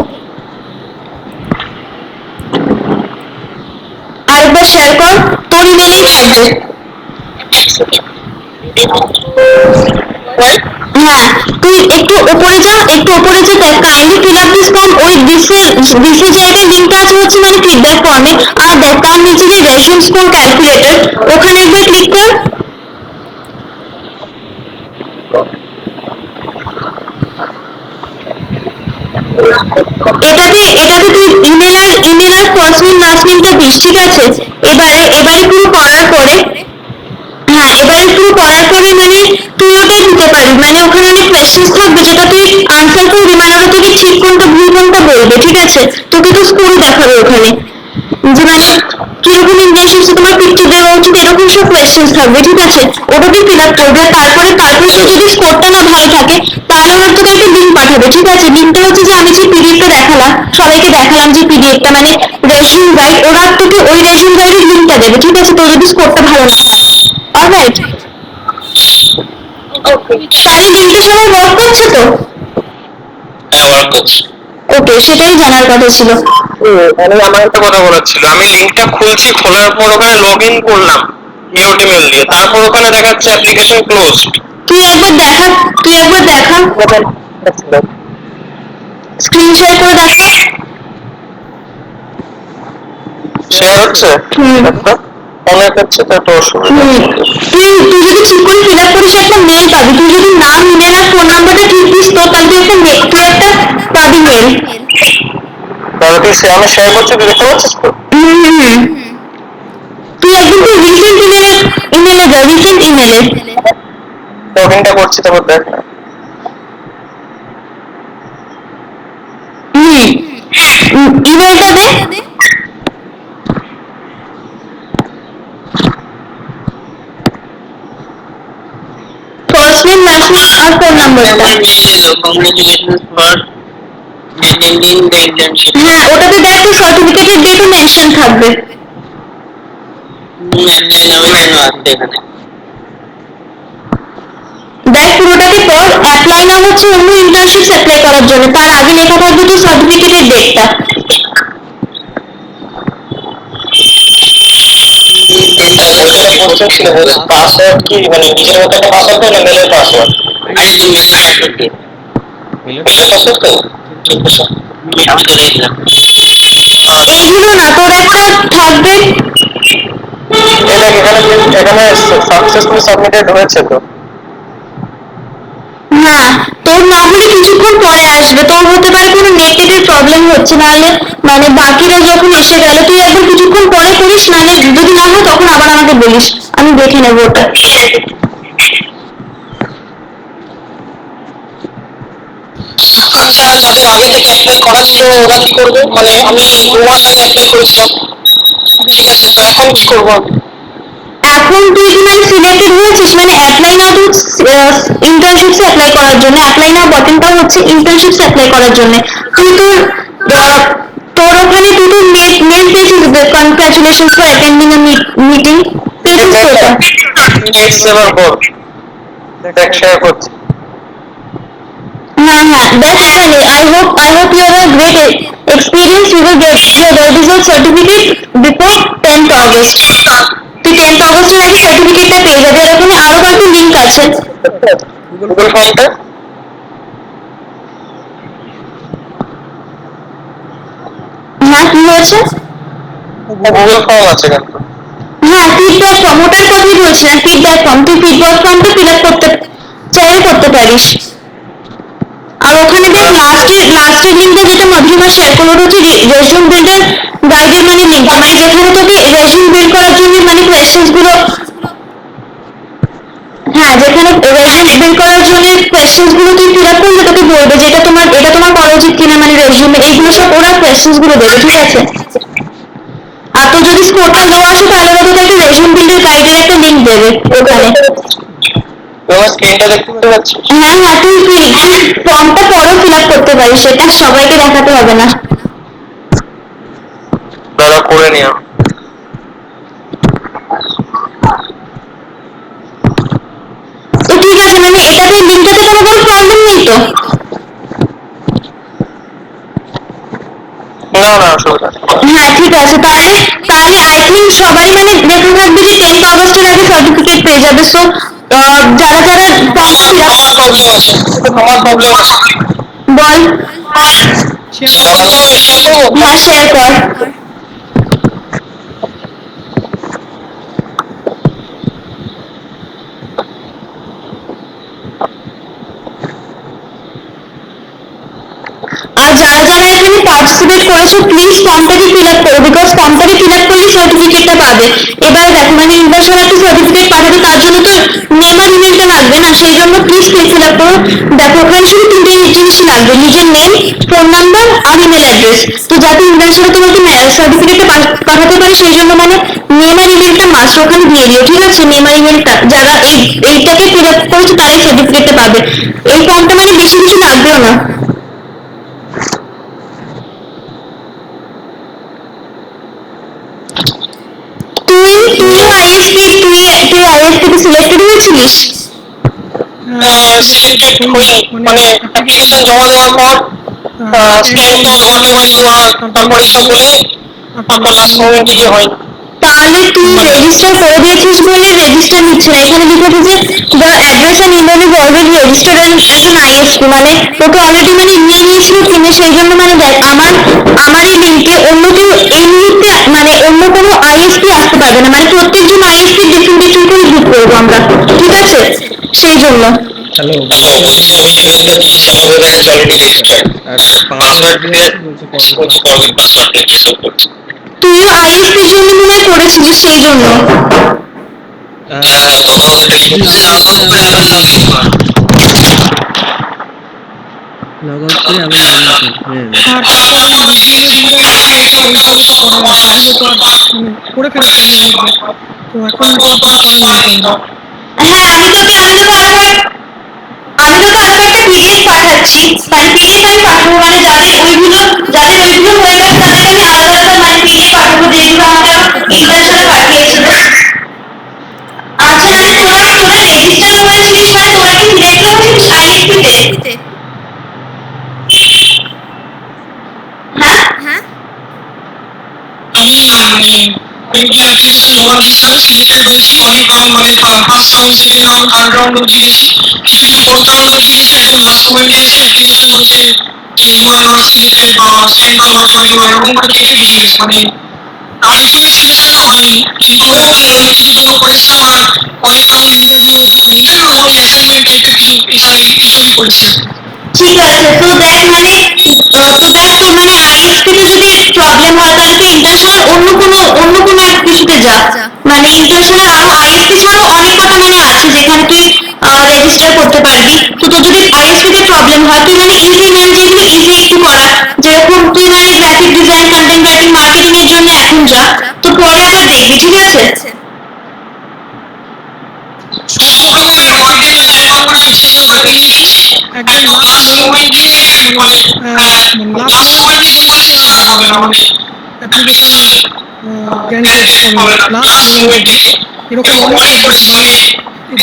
আরেকবার শেয়ার কর, তোর ইমেলেই থাকবে। এক সেকেন্ড হ্যাঁ, তুই একটু উপরে যা, দেখ kindly fill up this form with দিসের জায়গায় লিঙ্কটা আছে হচ্ছে মানে ফিডব্যাক ফর্মে, আর দেখ তার নিচে যে রেজিউম স্কোর ক্যালকুলেটর, ওখানে একবার ক্লিক কর। এটাতে তুই ইমেল আর ফার্স্ট নেম লাস্ট নেমটা দিস, ঠিক আছে? এবারে পুরো করার পরে, হ্যাঁ এবারে পুরো করার পরে মানে তুই ওটাই দিতে পারবি, মানে ওখানে অনেক কোয়েশ্চেন্স থাকবে যেটা তুই আনসার করবি, মানে ওটা তোকে ঠিক কোনটা ভুল কোনটা বলবে, ঠিক আছে? তোকে তো স্কোর দেখাবে ওখানে যে মানে কিরকম ইন্টার্নশিপসে তোমার পিকচার দেওয়া উচিত, এরকম সব কোয়েশ্চেন্স থাকবে, ঠিক আছে? ওটা তুই ফিল আপ করবি, আর তারপরে তোর যদি স্কোরটা না ভালো থাকে তাহলে ওরা তোকে একটা লিঙ্ক পাঠাবে, ঠিক আছে? লিঙ্কটা হচ্ছে যে আমি যে পিডিএফটা দেখালাম, সবাইকে দেখালাম যে পিডিএফটা মানে রেজিউম গাইড, ওরা তোকে ওই রেজিউম গাইডের লিঙ্কটা দেবে, ঠিক আছে? তোর যদি স্কোরটা ভালো না হয়, অলরাইট? ওকে তাহলে লিঙ্কটা সবাই ওয়ার্ক করছে তো? হ্যাঁ, ওয়ার্ক করছে। ওকে, সেটাই জানার কথা ছিল। আমি আমার একটা কথা বলার ছিল, আমি লিঙ্কটা খুলছি, খোলার পর ওখানে লগ ইন করলাম ইউটি মেল দিয়ে, তারপর ওখানে দেখাচ্ছে অ্যাপ্লিকেশন ক্লোজড। তুই একবার দেখা স্ক্রিন শেয়ার করে দেখা। শেয়ার হচ্ছে একটা অনেক হচ্ছে, তো একটা অসুবিধা। তুই যদি ঠিক করে ফিল আপ করিস একটা মেল পাবি, তুই যদি নাম ইমেল আর ফোন নাম্বারটা ঠিক দিস তো তাহলে তুই একটা পাবি মেল। তাহলে তুই আমি শেয়ার করছি, তুই দেখতে পাচ্ছিস তো? হুম। তুই একদম তুই রিসেন্ট ইমেলে যা, রিসেন্ট ইমেলে লগইনটা করছি, তারপর দেখ না। ইমেলটা দে। ফার্স্ট নেম, লাস্ট নেম আর ফোন নাম্বারটা। Congratulations for attending the internship. হ্যাঁ, ওটাতে দেখ তোর সার্টিফিকেটের ডেটও মেনশন থাকবে। অ্যাপ্লাই নাও কেন আসছে এখানে? দেখ পুরোটাকে পর, অ্যাপ্লাই নাও হচ্ছে অন্য ইন্টার্নশিপস অ্যাপ্লাই করার জন্য, তার আগে লেখা থাকবে তোর সার্টিফিকেটের ডেটটা। পাসওয়ার্ড কি মানে নিজের মতো একটা পাসওয়ার্ড না মেলের পাসওয়ার্ড? আরে তুমি পাসওয়ার্ড কি? মেলের পাসওয়ার্ড তো? ঠিক আছে, আমি তো দেখলাম। এইগুলো না, তোর একটা থাকবে। এটা এখানে সাকসেসফুলি সাবমিটেড হয়েছে তো? হ্যাঁ, তোর না হলে কিছুক্ষণ পরে আসবে, তোর হতে পারে কোনো নেটের প্রবলেম হচ্ছে, নাহলে মানে বাকিরা যখন এসে গেল তুই একবার কিছুক্ষণ পরে করিস, নাহলে যদি না হয় তখন আবার আমাকে বলিস, আমি দেখে নেবো ওটা। আচ্ছা, যাদের আগে থেকে অ্যাপ্লাই করা ছিল ওরা কি করবে? মানে আমি 2 মাস আগে অ্যাপ্লাই করেছিলাম, ঠিক আছে, তো এখন কি করবো? এখন তুই কি মানে সিলেক্টেড হয়েছিস, মানে অ্যাপ্লাই নাও তুই ইন্টার্নশিপস অ্যাপ্লাই করার জন্য, অ্যাপ্লাই নাও বাটনটা হচ্ছে ইন্টার্নশিপস অ্যাপ্লাই করার জন্য। তুই তোর তোর ওখানে তুই তোর মেল পেয়েছিস, congratulations for attending a meeting, পেয়েছিস তো ওটা? নেক্সট সেভার বল, দেখ শেয়ার করছি। হ্যাঁ হ্যাঁ, দেখ এখানে I hope you have a great experience, you will get your well-deserved certificate before 10th August. তুই 10th অগস্টের আগে সার্টিফিকেটটা পেয়ে যাবি, আর ওখানে আরো কয়েকটা লিঙ্ক আছে। গুগল ফর্মটা হ্যাঁ, কি হয়েছে? গুগল ফর্ম আছে কিন্তু। হ্যাঁ, ফিডব্যাক ফর্ম, ওটার কথাই বলছিলাম, ফিডব্যাক ফর্ম, তুই ফিডব্যাক ফর্মটা ফিল আপ করতে চাইলে করতে পারিস। আর ওখানে দেখ লাস্টের লিঙ্কটা যেটা মাধুরিমা শেয়ার করলো, ওটা হচ্ছে রেজিউম বিল্ডার গাইডের মানে লিঙ্কটা, মানে যেখানে তোকে রেজিউম বিল্ড করার জন্য মানে কোয়েশ্চেন্স গুলো, হ্যাঁ যেখানে রেজিউম বিল্ড করার জন্য কোয়েশ্চেন্স গুলো তুই ফিল আপ করলে তোকে বলবে যে এটা তোমার করা উচিত কিনা, মানে রেজিউমে এইগুলো সব ওরা কোয়েশ্চেন্স গুলো দেবে, ঠিক আছে? আর তোর যদি স্কোরটা লো আসে তাহলে ওরা তোকে একটা রেজিউম বিল্ডার গাইডের একটা লিঙ্ক দেবে ওখানে। তোমার স্ক্রিনটা দেখতে পাচ্ছি? হ্যাঁ হ্যাঁ, তুই ফর্মটা পরেও ফিল আপ করতে পারিস, সেটা সবাইকে দেখাতে হবে না। দাঁড়া করে নিও। তো ঠিক আছে, মানে এটাতে লিঙ্কটাতে কোনো প্রবলেম নেই তো? না না, অসুবিধা নেই। হ্যাঁ ঠিক আছে, তাহলে আই থিঙ্ক সবাই মানে লেখা থাকবে যে 10th অগস্টের আগে সার্টিফিকেট পেয়ে যাবে। সো যারা ফর্মটা ফিল আপ, আমার প্রবলেম আছে, আমার প্রবলেম আছে। বল। শেয়ার করবো? হ্যাঁ শেয়ার কর। আর যারা এখানে পার্টিসিপেট করেছো প্লিজ ফর্মটাকে ফিল আপ করো, বিকজ ফর্মটাকে ফিল আপ করলে সার্টিফিকেটটা পাবে। এবার দেখ মানে ইন্টারন্যাশনাল একটা সার্টিফিকেট পাঠাবে, তার জন্য তো নেম আর ইমেলটা লাগবে না, সেই জন্য প্লিজ ফিল আপ করো। দেখো ওখানে শুধু 3টে জিনিসই লাগবে, নিজের নেম, ফোন নাম্বার আর ইমেল অ্যাড্রেস। তো যাতে ইন্টারন্যাশনাল তোমাকে সার্টিফিকেটটা পাঠাতে পারে সেই জন্য মানে নেম আর ইমেলটা মাস্ট ওখানে দিয়ে দিও, ঠিক আছে? নেম আর ইমেলটা যারা এইটাকে ফিল আপ করেছে তারাই সার্টিফিকেটটা পাবে। এই ফর্মটা মানে বেশি কিছু লাগবেও না। তুই আইএসপি তে সিলেক্টেড হয়েছিলিস? সিলেক্টেড হই, মানে অ্যাপ্লিকেশন জমা দেওয়ার পর স্ক্যানটা আমাকে মানে দেওয়া, তারপর এসব বলে তারপর লাস্ট মোমেন্টে গিয়ে হয়। তাহলে তুই রেজিস্টার করে দিয়েছিস বলে রেজিস্টার নিচ্ছে না, এখানে লিখেছে যে the address and email is already registered as an ISP, মানে তোকে অলরেডি মানে নিয়ে নিয়েছিল কিনে, সেই জন্য মানে দেখ আমার এই লিঙ্কে অন্য কেউ এই মুহূর্তে মানে অন্য কোনো আইএসপি আসতে পারবে না, মানে প্রত্যেকজন আইএসপি ডিফারেন্ট করে গ্রুপ করবো আমরা, ঠিক আছে? সেই জন্য হ্যালো, আমি যে মেলটা দিয়েছি আমার বোধহয় অলরেডি রেজিস্টার্ড। আচ্ছা, পাসওয়ার্ড দিয়ে বলছে করবে বলছে করবে পাসওয়ার্ডটা রিসেট করছে। তুইও আইএসপির জন্য মনে হয় করেছিলিস সেই জন্য। ও এটা লিখেছে লগ আউট করে আবার লগ ইন কর। লগ আউট করে আবার লগ ইন কর হয়ে গেল। আর তারপর ওই রিজিউমে যেগুলো আছে ওইসবই তো করার আছে, ওগুলো তো আর মানে করে ফেলেছি আমি একবার, তো এখন তো আর কিছু করার নেই তাহলে। হ্যাঁ আমি তোকে আরো একটা পিডিএফ পাঠাচ্ছি, মানে পিডিএফ আমি পাঠাবো, মানে যাদের ওইগুলো হয়ে গেছে তাদেরকে আমি আলাদা আলাদা মানে পিডিএফ পাঠাবো যেগুলো আমাকে ইন্টারনেটে পাঠিয়েছিল। আচ্ছা মানে তোরা রেজিস্টার করেছিলিস, মানে তোরা কি সিলেক্ট করেছিলিস আইএসপিতে? আইএসপিতে হ্যাঁ হ্যাঁ আমি পেইড অ্যাপ্লিকেশন ওয়ান হিসাবে সিলেক্টেড হয়েছি, অনেক রাউন্ড মানে first round, second round, third round অব্দি গেছি, কিন্তু ফোর্থ রাউন্ড অব্দি গেছি, একদম লাস্ট মোমেন্টে এসে অ্যাপ্লিকেশন বলছে যে ইউ আর নট সিলেক্টেড বা স্ট্যান্ড ফর নট সিলেক্টেড এরকম করে কেটে বেরিয়ে গেছে। মানে আমার অ্যাকচুয়ালি সিলেকশনটা হয়নি, কিন্তু অনেক কিছু জন্য করেছিলাম আর অনেক রাউন্ড ইন্টারভিউ, মানে ইন্টারভিউ বলতে অ্যাসাইনমেন্ট টাইপের কিছু এসবই করেছি। ঠিক আছে, তো দেখ মানে তোর মানে আইএসপিতে যদি প্রবলেম হয় তাহলে তুই ইন্টারন্যাশনাল অন্য কোনো এক কিছুতে যা। মানে ইন্টারন্যাশনাল আরো আইএসপি ছাড়াও অনেক কটা মানে আছে যেখানে তুই রেজিস্টার করতে পারবি। তো তোর যদি আইএসপিতে প্রবলেম হয় তুই মানে ইজি, মানে যেগুলো ইজি একটু করা, যেরকম তুই মানে graphic design, content writing, marketing এর জন্য এখন যা, তো পরে আবার দেখবি, ঠিক আছে? প্রথমে গ্রাফিক ডিজাইন করে বিশেষ ভ্যাকেন্সি দেখছি, একদম লাস্ট মোমেন্টে মানে লাস্ট মোমেন্টে এসে বলছে আর হবে না, মানে অ্যাপ্লিকেশন আর ক্যান্ডিডেটস হবে না লাস্ট মোমেন্টে, এরকম অনেক মানে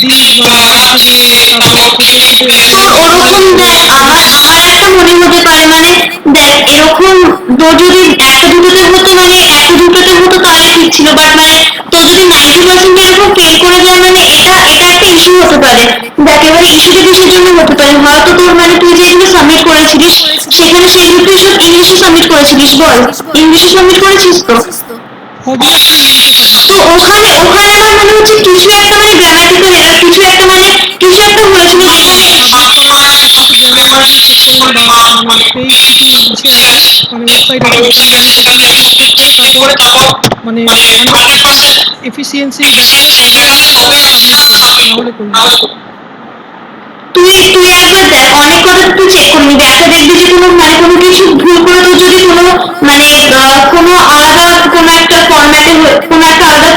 দিল্লি বা দার্জিলিংয়ে, তারপর থেকে তো ওরকম দেখ, আমার একটা মনে হতে পারে, মানে দেখ এরকম তোর যদি একটা দুটোতে হতো, মানে একটা দুটোতে হতো তাহলে ঠিক ছিল, বাট মানে তোর যদি 90% এরকম ফেল করে যায়, মানে এটা একটা ইস্যু হতে পারে। দেখ এবারে ইস্যুটা কিসের জন্য হতে পারে, হয়তো তোর মানে তুই যেগুলো সাবমিট করেছিলিস সেখানে সেগুলো তুই সব ইংলিশে সাবমিট করেছিলিস, বল ইংলিশে সাবমিট করেছিস তো? অবভিয়াসলি ইংলিশে সাবমিট তো ওখানে আমার মনে হচ্ছে কিছু একটা মানে গ্রামাটিক্যাল এরর, কিছু একটা হয়েছিল যেখানে গ্রামার সেকশন বা মানে পেজ কিছু ইসে আছে, মানে ওয়েবসাইট আছে যেখানে আমি সেখানে সব চেক করে তারপর মানে 100% এফিসিয়েন্সি দেখালে তবে সাবমিট করি, নাহলে করি না। তুই একবার দেখ, অনেক কথা তুই চেক করে নিবি, একটা দেখবি যে কোনো কিছু ভুল করে তোর যদি মানে কোনো আলাদা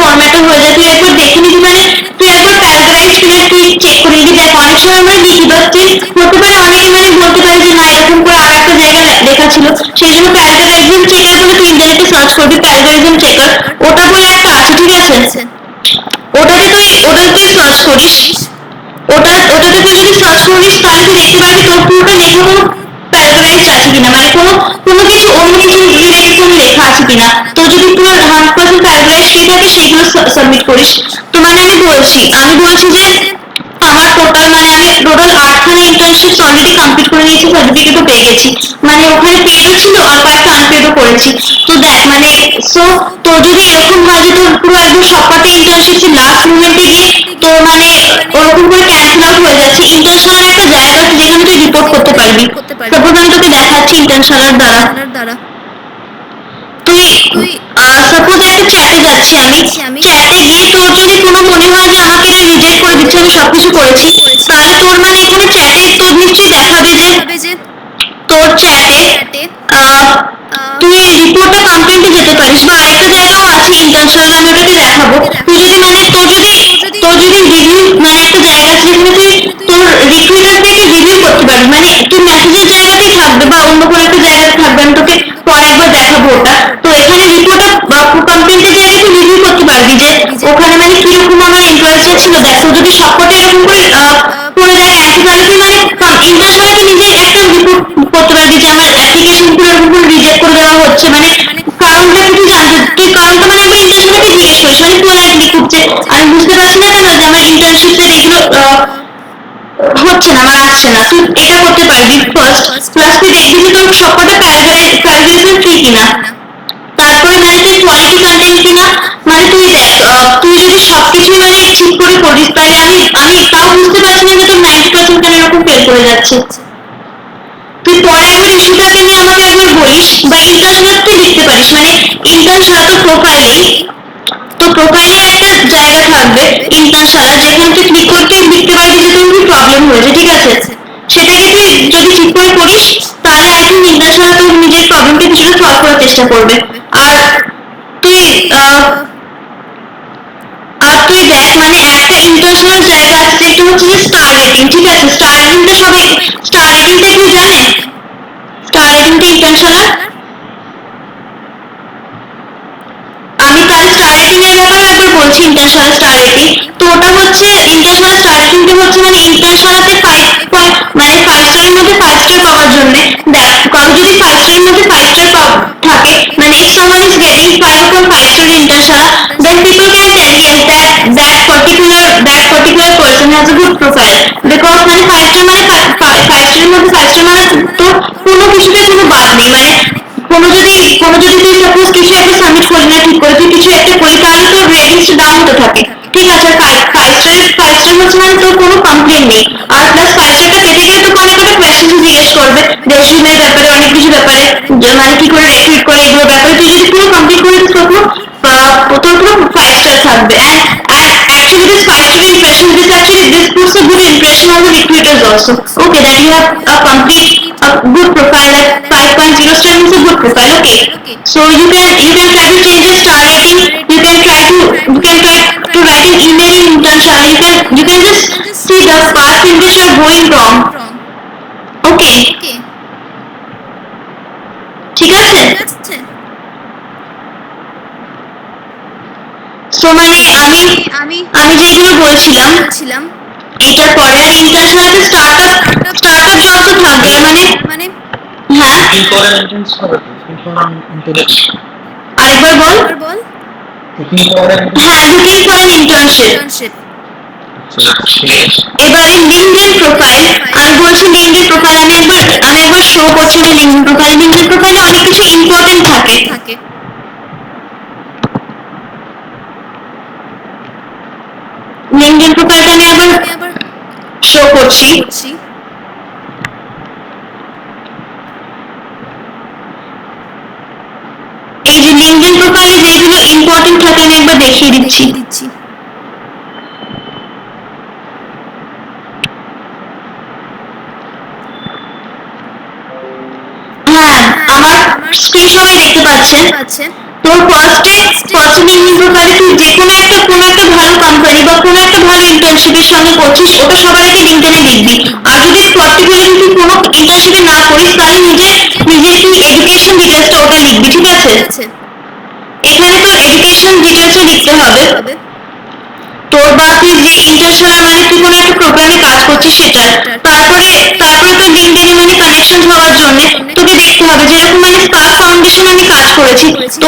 ফরম্যাটে হয়ে যায়, তুই একবার দেখে নিবি, মানে তুই একবার প্যারাগ্রাফ ফিগার তুই চেক করে নিবি। দেখ অনেক সময় আমরা লিখি বা তুই হতে পারে অনেকে মানে বলতে পারে যে না এরকম করে আর একটা জায়গায় লেখা ছিল, সেই জন্য প্যারাগ্রাফিজম চেকার বলে তুই ইন্টারনেটে সার্চ করবি, প্যারাগ্রাফিজম চেকার ওটা বলে একটা আছে, ঠিক আছে? ওটাতে তুই সার্চ করিস, ওটাতে তুই যদি সার্চ করিস তাহলে তুই দেখতে পাবি তোর পুরোটা লেখা কোনো প্যারাগ্রাফ আছে কিনা, মানে কোনো কিছু অন্য কিছু রিলেটেড কোনো লেখা আছে কিনা। তো যদি পুরো 100% প্যারাগ্রাফ ঠিক থাকে সেইগুলো সাবমিট করিস। তো মানে আমি বলছি যে আমার টোটাল 8খানা ইন্টার্নশিপস অলরেডি কমপ্লিট করে নিয়েছি, সার্টিফিকেটও পেয়ে গেছি, মানে ওখানে পেডও ছিল আর কয়েকটা আনপেডও করেছি। তো দেখ মানে সো তোর যদি এরকম হয় যে তোর পুরো একদম সবকটা ইন্টার্নশিপস লাস্ট মোমেন্টে গিয়ে তো মানে ওরকম করে ক্যান্সেল আউট হয়ে যাচ্ছে, ইন্টারন্যাশনাল একটা জায়গা আছে যেখানে তুই রিপোর্ট করতে পারবি। সাপোজ আমি তোকে দেখাচ্ছি ইন্টারন্যাশনাল দ্বারা, তুই সাপোজ একটা চ্যাটে যাচ্ছি, আমি চ্যাটে গিয়ে তোর যদি কোনো মনে হয় যে আমাকে এটা রিজেক্ট করে দিচ্ছে, আমি সবকিছু করেছি, তাহলে তোর মানে এখানে চ্যাটে তোর নিশ্চয়ই দেখাবে যে তোর চ্যাটে তুই এই রিপোর্টটা কন্টেন্টে যেতে পারিস, বা আরেকটা জায়গাও আছে ইন্টারন্যাশনাল, আমি ওটাকে দেখাবো। তুই যদি মানে তোর যদি রিভিউ, মানে একটা জায়গা আছে যেখানে তুই তোর রিক্রুটারকে একটা রিভিউ করতে পারবি, মানে তুই মেসেজের জায়গাতেই থাকবে বা অন্য কোনো একটা জায়গাতে থাকবে, আমি তোকে পরে একবার দেখাবো ওটা। তো এখানে রিপোর্টটা কন্টেন্টের জায়গায় তুই রিভিউ করতে পারবি যে ওখানে মানে কিরকম আমার এমপ্লয়েজরা ছিল। দেখ তো যদি সবকটা এরকম করে করে যায় ক্যান্সেল, তাহলে তুই মানে ইন্টারন্যাশনাল তুই নিজে একটা রিপোর্ট করতে পারবি যে আমার অ্যাপ্লিকেশন গুলো এরকম করে রিজেক্ট করে দেওয়া হচ্ছে, মানে কারণটা কি তুই জানতে, তুই কারণটা মানে একবার ইন্টারন্যাশনালকে জিজ্ঞেস করিস, মানে পোলাইটলি খুব যে আমি বুঝতে পারছি না কেন যে আমার ইন্টার্নশিপের এগুলো হচ্ছে না, আমার আসছে না, তুই এটা করতে পারবি ফার্স্ট। প্লাস তুই দেখবি যে তোর সবকটা প্যারাগ্রাফ ফ্রি কিনা, তারপরে মানে তুই কোয়ালিটি কন্টেন্ট কিনা, মানে তুই দেখ তুই যদি সবকিছুই মানে ঠিক করে করিস তাহলে আমি তাও বুঝতে পারছি না যে তোর 90% কেন এরকম ফেল করে যাচ্ছে। তুই পরে একবার ইস্যুটাকে নিয়ে আমাকে একবার বলিস। করিস বা ইন্টার্ন ছাড়া তুই লিখতে পারিস, মানে ইন্টার্ন ছাড়া তো প্রোফাইলেই, তো প্রোফাইলে একটা জায়গা থাকবে ইন্টার্ন ছাড়া, যেখানে তুই ক্লিক করতে লিখতে পারবি যে তোর কি প্রবলেম হয়েছে, ঠিক আছে? সেটাকে তুই যদি ঠিক করে করিস তাহলে আই থিঙ্ক ইন্টার্ন ছাড়া তোর নিজের প্রবলেমটা কিছুটা সলভ করার চেষ্টা করবে। আর তুই তুই দেখ, মানে একটা ইন্টারন্যাশনাল জায়গা আছে যেটা হচ্ছে যে স্টার রেটিং, ঠিক আছে? স্টার রেটিংটা সবাই, স্টার রেটিংটা কি জানে? স্টার রেটিংটা ইন্টারন্যাশনাল, আমি তাহলে স্টার রেটিং এর ব্যাপারে একবার বলছি। ইন্টারন্যাশনাল স্টার রেটিং, তো ওটা হচ্ছে ইন্টারন্যাশনাল স্টার রেটিংটা হচ্ছে মানে ইন্টারন্যাশনালতে 5 মানে 5 স্টারের মধ্যে 5 স্টার পাওয়ার জন্য, দেখ কারো যদি 5 স্টারের মধ্যে 5 স্টার থাকে, মানে if someone is getting 5.5 star in international, then people can tell yes that particular person has a good profile, because মানে 5 স্টার মানে 5 স্টারের মধ্যে 5 স্টার মানে তো কোনো কিছুতে কোনো বাদ নেই, মানে কোনো যদি তুই সাপোজ কিছু একটা সাবমিট করলি না ঠিক করে, তুই কিছু একটা করলি তাহলে তোর রেটিংসটা ডাউন হতে থাকে, ঠিক আছে? আর 5 স্টার হচ্ছে মানে তোর কোনো কমপ্লেন নেই। আর প্লাস 5 স্টারটা পেতে গেলে তোকে অনেক কটা কোয়েশ্চেন জিজ্ঞেস করবে রেজিউমের ব্যাপারে, অনেক কিছু ব্যাপারে, মানে কি করে রিক্রুট করে এগুলোর ব্যাপারে। তুই যদি পুরো কমপ্লিট করে দিস তোর পুরো 5 স্টার থাকবে। and actually this 5 star impression, this puts a good impression on the recruiters also, okay, that you have a good profile, like 5.0 star means a good profile, okay? So you can try to change your star rating, you can try to write an email in internship, you can just see the past things which are going wrong, okay? ঠিক আছে? So মানে আমি যেগুলো বলছিলাম এটার পরে, আর international startup job তো থাকবে, মানে হ্যাঁ আরেকবার বল। হ্যাঁ, লুকিং ফর অ্যান ইন্টার্নশিপ। এবারে লিঙ্কডইন প্রোফাইল, আমি বলছি লিঙ্কডইন প্রোফাইল, আমি একবার শো করছি যে লিঙ্কডইন প্রোফাইলে অনেক কিছু ইম্পর্টেন্ট থাকে। লিঙ্কডইন প্রোফাইলটা আমি আবার শো করছি। এই যে লিঙ্কডইন প্রোফাইলে যেগুলো ইম্পর্টেন্ট থাকে আমি একবার দেখিয়ে দিচ্ছি। হ্যাঁ, আমার স্ক্রিন সবাই দেখতে পাচ্ছে। তো ফার্স্টে লিঙ্কডইন প্রোফাইলে তুই যে কোনো একটা ভালো কোম্পানি বা কোনো একটা ভালো ইন্টার্নশিপের সঙ্গে করছিস, ওটা সবার আগে লিঙ্কডইনে লিখবি। আর যদি পার্টিকুলারলি তুই কোনো ইন্টার্নশিপে না করিস তাহলে নিজের তুই এডুকেশন ডিটেলসটা ওটা লিখবি, ঠিক আছে? এখানে তোর এডুকেশন ডিটেলসও লিখতে হবে তোর, বা তুই যে ইন্টারন্যাশনাল মানে তুই কোনো একটা প্রোগ্রামে কাজ করছিস সেটার। তারপরে তোর লিঙ্কডইনে মানে কানেকশন হওয়ার জন্য তোকে দেখতে হবে, যেরকম মানে স্পার্ক ফাউন্ডেশন আমি কাজ করেছি, তো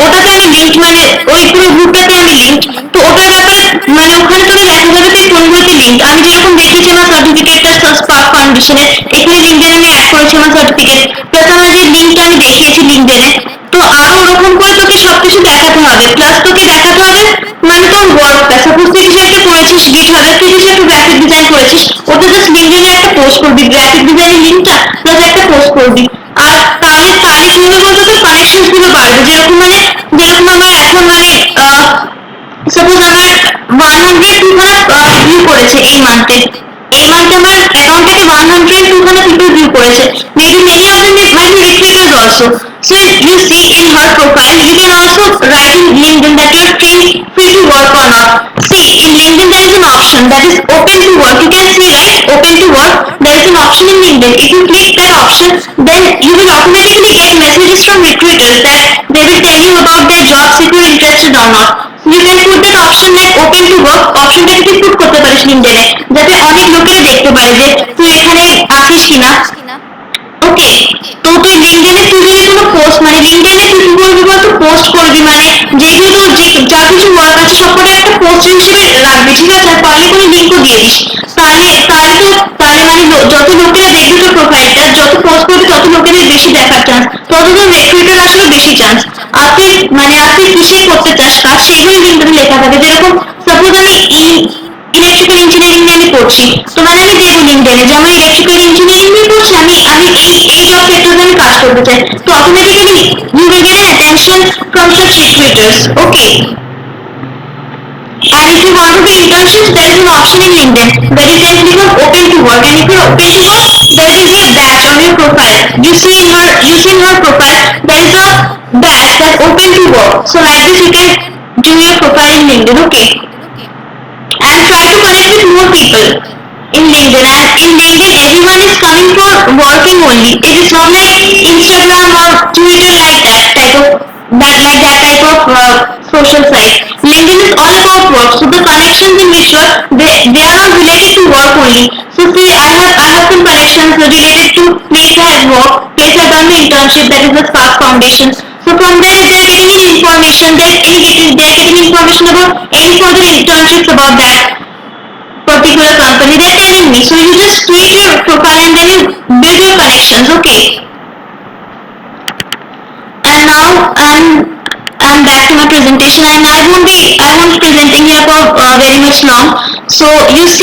ওটাতে আমি লিঙ্ক, মানে ওই পুরো গ্রুপটাতে আমি লিঙ্ক, তো ওটার ব্যাপারে মানে ওখানে তোকে দেখা যাবে তুই কোনগুলোতে লিঙ্ক। আমি যেরকম দেখিয়েছি আমার সার্টিফিকেটটা স্পার্ক ফাউন্ডেশনের, এখানে লিঙ্কডইনে আমি অ্যাড করেছি আমার সার্টিফিকেট, প্লাস আমার যে লিঙ্কটা আমি দেখিয়েছি লিঙ্কডইনে। তো আরো ওরকম করে তোকে সবকিছু দেখাতে হবে, প্লাস তোকে দেখাতে হবে মানে তোর ওয়ার্কটা, সাপোজ তুই কিছু একটা করেছিস গিটহাবে, তুই কিছু একটা গ্রাফিক ডিজাইন করেছিস, ওটা জাস্ট লিঙ্কডইনে একটা পোস্ট করবি, গ্রাফিক ডিজাইনের লিঙ্কটা প্লাস একটা পোস্ট করবি। আর তাহলে কি হবে বলতো, তোর কানেকশন গুলো বাড়বে। যেরকম আমার এখন মানে সাপোজ আমার 102 খানা ভিউ করেছে এই মান্থে আমার অ্যাকাউন্টটাকে 102 খানা পিপল ভিউ করেছে, maybe many of them might be recruiters also. So you see in her profile, you can also write in LinkedIn that you are free to work or not. See, in LinkedIn there is an option that is open to work. You can see, right, open to work, there is an option in LinkedIn. If you click that option, then you will automatically get messages from recruiters that they will tell you about their jobs if you are interested or not. You can put that option like open to work, অপশনটাকে তুই put করতে পারিস লিঙ্কডইনে, যাতে অনেক লোকেরা দেখতে পারে যে তুই এখানে আছিস কিনা, ওকে? তো তুই লিঙ্কডইনে তুই যদি কোনো পোস্ট, মানে লিঙ্কডইনে তুই কি করবি বলতো, পোস্ট করবি, মানে যেগুলো যা কিছু ওয়ার্ক আছে সবকটা একটা পোস্ট হিসেবে রাখবি, ঠিক আছে? আর পারলে কোনো লিঙ্কও দিয়ে দিস, তাহলে মানে যত লোকেরা দেখবে তোর প্রোফাইলটা, যত পোস্ট করবি তত লোকেদের বেশি দেখার চান্স, তত তোর রিক্রুটার আসলে বেশি চান্স। আর তুই কিসে করতে চাস কাজ, সেগুলো লিঙ্কডইনে লেখা থাকে। যেরকম সাপোজ আমি ইলেকট্রিক্যাল ইঞ্জিনিয়ারিং নিয়ে আমি করছি, তো মানে আমি দেবো লিঙ্কডইনে যে আমার ইলেকট্রিক্যাল ইঞ্জিনিয়ারিং নিয়ে করছি, আমি এই জব সেক্টরে আমি কাজ করতে চাই, তো automatically you will get an attention from such recruiters. Okay. And if you want to get internships, there is an option in LinkedIn where you can click on open to work, and if you're open to work, there will be a badge on your profile. You see in her profile there is a badge that open to work. So like this you can do your profile in LinkedIn. Okay. Okay. And try to connect with more people in LinkedIn. And in LinkedIn everyone is coming for working only. It is not like Instagram or Twitter, like that type of social site. LinkedIn is all about work, so the connections in which they are all related to work only. So see, I have some connections related to place I have worked, place I done my internship, that is the Spark Foundation. So from there they are getting any information, they are getting information about any further internships about that particular company. They are telling me. So you just create your profile and then you build your connections. Okay. And now I'm back to my presentation, and I won't be presenting here for very much long. So you know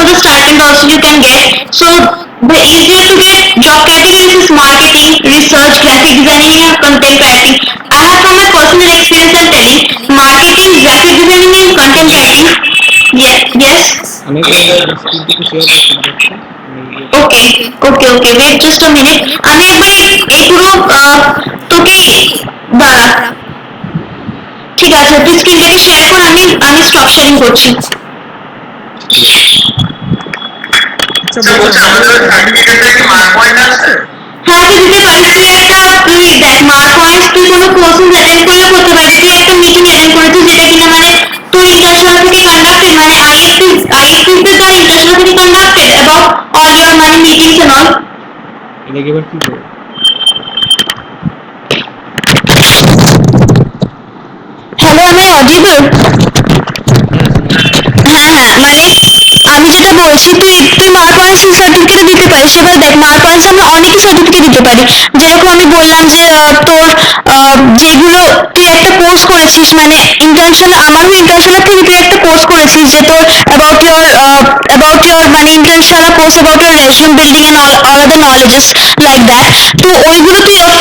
the stipend also you can get. So the easier to get job categories is marketing, research, graphic designing, and content writing. I have from my personal experience I'm telling, marketing, graphic designing, and content writing. Yes. আমি আপনাদের স্ক্রিনটিকে share করছি দেখছেন okay okay okay wait just a minute, আমি একবার এই পুরো তোকে দাঁড়া, ঠিক আছে তুই স্ক্রিনটাকে শেয়ার কর, আমি স্টপ শেয়ারিং করছি। আচ্ছা বলছি আমাদের সার্টিফিকেটে কি মার্ক পয়েন্ট আছে? হ্যাঁ তুই দিতে পারিস, তুই দেখ মার্ক পয়েন্টস তুই কোনো কোর্সেস অ্যাটেন্ড করলে করতে পারিস। তুই একটা মিটিং অ্যাটেন্ড করেছিস যেটা কিনা মানে তোর ইন্টারন্যাশনাল থেকে কন্ডাক্টেড, মানে আইএসপি তে তোর ইন্টারন্যাশনাল থেকে কন্ডাক্টেড অ্যাবাউট অল ইয়োর মানে মিটিংস এন্ড অল। এটাকে এবার কি করব? Hello, am I audible? হ্যাঁ শোনা হ্যাঁ মানে আমি যেটা বলছি, তুই মার্ক পয়েন্টস সার্টিফিকেট দিতে পারিস। এবার দেখ মার্ক পয়েন্টস আমরা অনেকই সার্টিফিকেট দিতে পারি, যেরকম আমি বললাম যে তোর যেগুলো তুই একটা কোর্স করেছিস, মানে ইন্টারন্যাশনাল, আমারও ইন্টারন্যাশনাল থেকে তুই একটা কোর্স করেছিস যে তোর অ্যাবাউট ইয়োর মানে international course about your resume building and all other knowledges like that. তো ওইগুলো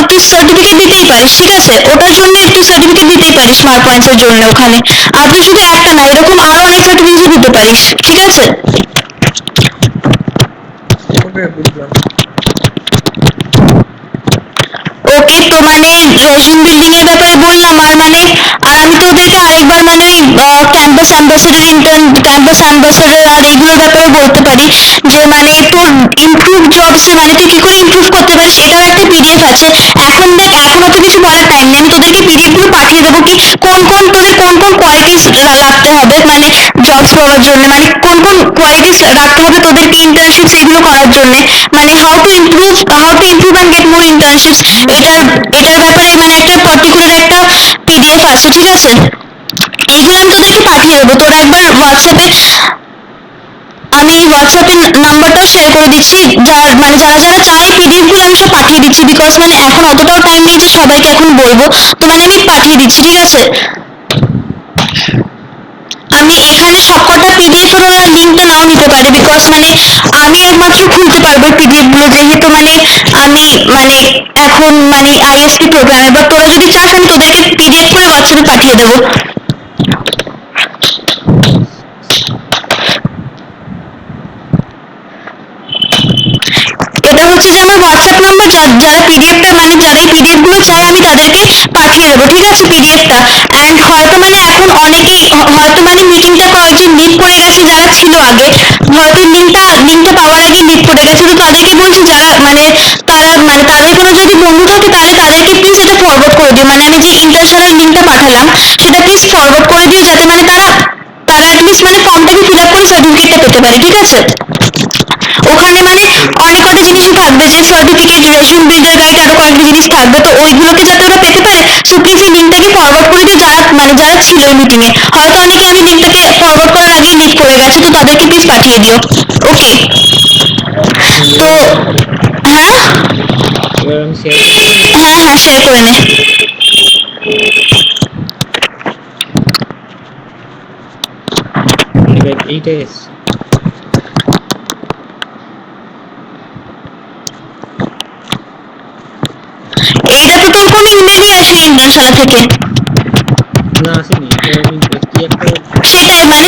তুই সার্টিফিকেট দিতেই পারিস, ঠিক আছে? ওটার জন্য তুই সার্টিফিকেট দিতেই পারিস মার্ক পয়েন্টস এর জন্য ওখানে। আর তুই শুধু একটা না, এরকম আরো অনেক সার্টিফিকেট দিতে পারিস, ঠিক আছে? ওকে বুঝলাম। ওকে, তো মানে রেজিউম বিল্ডিং এর ব্যাপারে বললাম, আর মানে আমি তোদেরকে আরেকবার মানে ওই ক্যাম্পাস অ্যাম্বাসেডর আর এগুলোর ব্যাপারে বলতে পারি যে মানে তোর ইমপ্রুভ জবসে মানে তুই কি করে ইমপ্রুভ করতে পারিস, এটার একটা পিডিএফ আছে। এখন দেখ, এখন অত কিছু বলার টাইম নেই, আমি তোদেরকে পিডিএফ গুলো পাঠিয়ে দেবো কি তোদের কোন কোন কোয়ালিটিস রাখতে হবে মানে জবস পাওয়ার জন্য, মানে কোন কোন কোয়ালিটিস রাখতে হবে তোদেরকে ইন্টার্নশিপস এগুলো করার জন্য, মানে how to improve and get more ইন্টার্নশিপস। এটার ব্যাপারে মানে একটা পার্টিকুলার একটা পিডিএফ আছে, ঠিক আছে? এগুলো আমি তোদেরকে পাঠিয়ে দেবো, তোরা একবার হোয়াটসঅ্যাপে, আমি এই হোয়াটসঅ্যাপে নাম্বারটাও শেয়ার করে দিচ্ছি, যারা চাই পিডিএফ গুলো আমি সব পাঠিয়ে দিচ্ছি, বিকজ মানে এখন অতটাও টাইম নেই যে সবাইকে এখন বলবো, তো মানে আমি পাঠিয়ে দিচ্ছি, ঠিক আছে? আমি এখানে সবকটা পিডিএফ এর ওরা লিঙ্কটা নাও নিতে পারে, বিকজ মানে আমি একমাত্র খুলতে পারবো পিডিএফ গুলো, যেহেতু মানে আমি মানে এখন মানে আইএসপি প্রোগ্রামে। বাট তোরা যদি চাস আমি তোদেরকে পিডিএফ করে হোয়াটসঅ্যাপে পাঠিয়ে দেবো। এটা হচ্ছে যে আমার হোয়াটসঅ্যাপ নাম্বার, যারা পিডিএফটা মানে যারা এই পিডিএফ গুলো চায় আমি তাদেরকে পাঠিয়ে দেবো, ঠিক আছে? পিডিএফটা। অ্যান্ড হয়তো মানে এখন অনেকেই হয়তো মানে মিটিংটা কয়েকজন লিভ করে গেছে, যারা ছিল আগে, হয়তো লিঙ্কটা পাওয়ার আগে লিভ করে গেছে, তো তাদেরকে বলছি যারা মানে তাদের কোনো যদি বন্ধু থাকে তাহলে তাদেরকে প্লিজ এটা ফরওয়ার্ড করে দিও, মানে আমি যে ইন্টারন্যাশনাল লিঙ্কটা পাঠালাম সেটা প্লিজ ফরওয়ার্ড করে দিও, যাতে মানে তারা অ্যাটলিস্ট মানে ফর্মটাকে ফিল আপ করে সার্টিফিকেটটা পেতে পারে, ঠিক আছে? ওখানে মানে অনেক কটা জিনিসই থাকবে, যে সার্টিফিকেট, রেজিউম বিল্ডার গাইড, আরো কয়েকটা জিনিস থাকবে, তো ওইগুলোকে যাতে ওরা পেতে পারে। সো প্লিজ এই লিঙ্কটাকে ফরওয়ার্ড করে দিও, যারা ছিল ওই মিটিং এ। হয়তো অনেকে আমি লিঙ্কটাকে ফরওয়ার্ড করার আগেই লিভ করে গেছে, তো তাদেরকে প্লিজ পাঠিয়ে দিও। ওকে, তো হ্যাঁ এবার আমি শেয়ার হ্যাঁ শেয়ার করে নে। এবার এইটাই এসছে। এইটাতে তোর কোনো ইমেলই আসেনি ইন্টার্নশালা থেকে। না আসেনি, এটা আমি কি একটা সেটাই মানে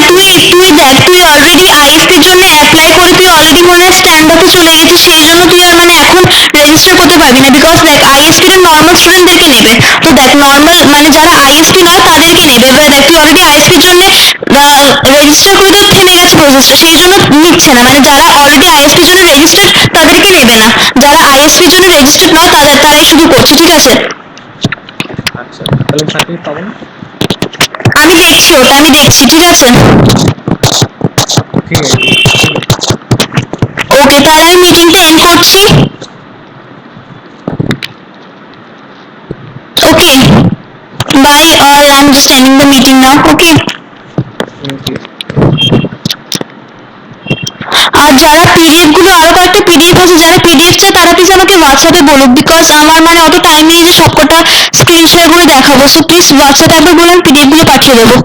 তুই দেখ, তুই অলরেডি আইএসপির জন্য অ্যাপ্লাই করে তুই অলরেডি মনে হয় স্ট্যান্ড আপে চলে গেছিস, সেই জন্য তুই আর মানে এখন রেজিস্টার করতে পারবি না। বিকজ দেখ আইএসপি তে নর্মাল স্টুডেন্টদেরকে নেবে, তো দেখ নর্মাল মানে যারা আইএসপি নয় তাদেরকে নেবে। এবার দেখ তুই অলরেডি আইএসপির জন্য রেজিস্টার করে তোর থেমে গেছে প্রসেসটা, সেই জন্য নিচ্ছে না। মানে যারা অলরেডি আইএসপির জন্য রেজিস্টার্ড তাদেরকে নেবে না, যারা আইএসপির জন্য রেজিস্টার্ড নয় তারাই শুধু করছে, ঠিক আছে? আচ্ছা তাহলে সার্টিফিকেট পাবো না? আমি দেখছি ওটা, আমি দেখছি, ঠিক আছে? ঠিক আছে ঠিক আছে ঠিক আছে। ওকে, তাহলে আমি মিটিংটা এন্ড করছি। Okay, bye, all I am just ending the meeting now. Okay. ঠিক আছে। আর যারা পিডিএফ গুলো, আরো কয়েকটা পিডিএফ আছে, যারা পিডিএফ চায় তারা প্লিজ আমাকে হোয়াটসঅ্যাপে বলুক, বিকজ আমার মানে অত টাইম নেই যে সবকটা স্ক্রিন শেয়ার করে দেখাবো। সো প্লিজ হোয়াটসঅ্যাপে একবার বলুন, পিডিএফ গুলো পাঠিয়ে দেবো।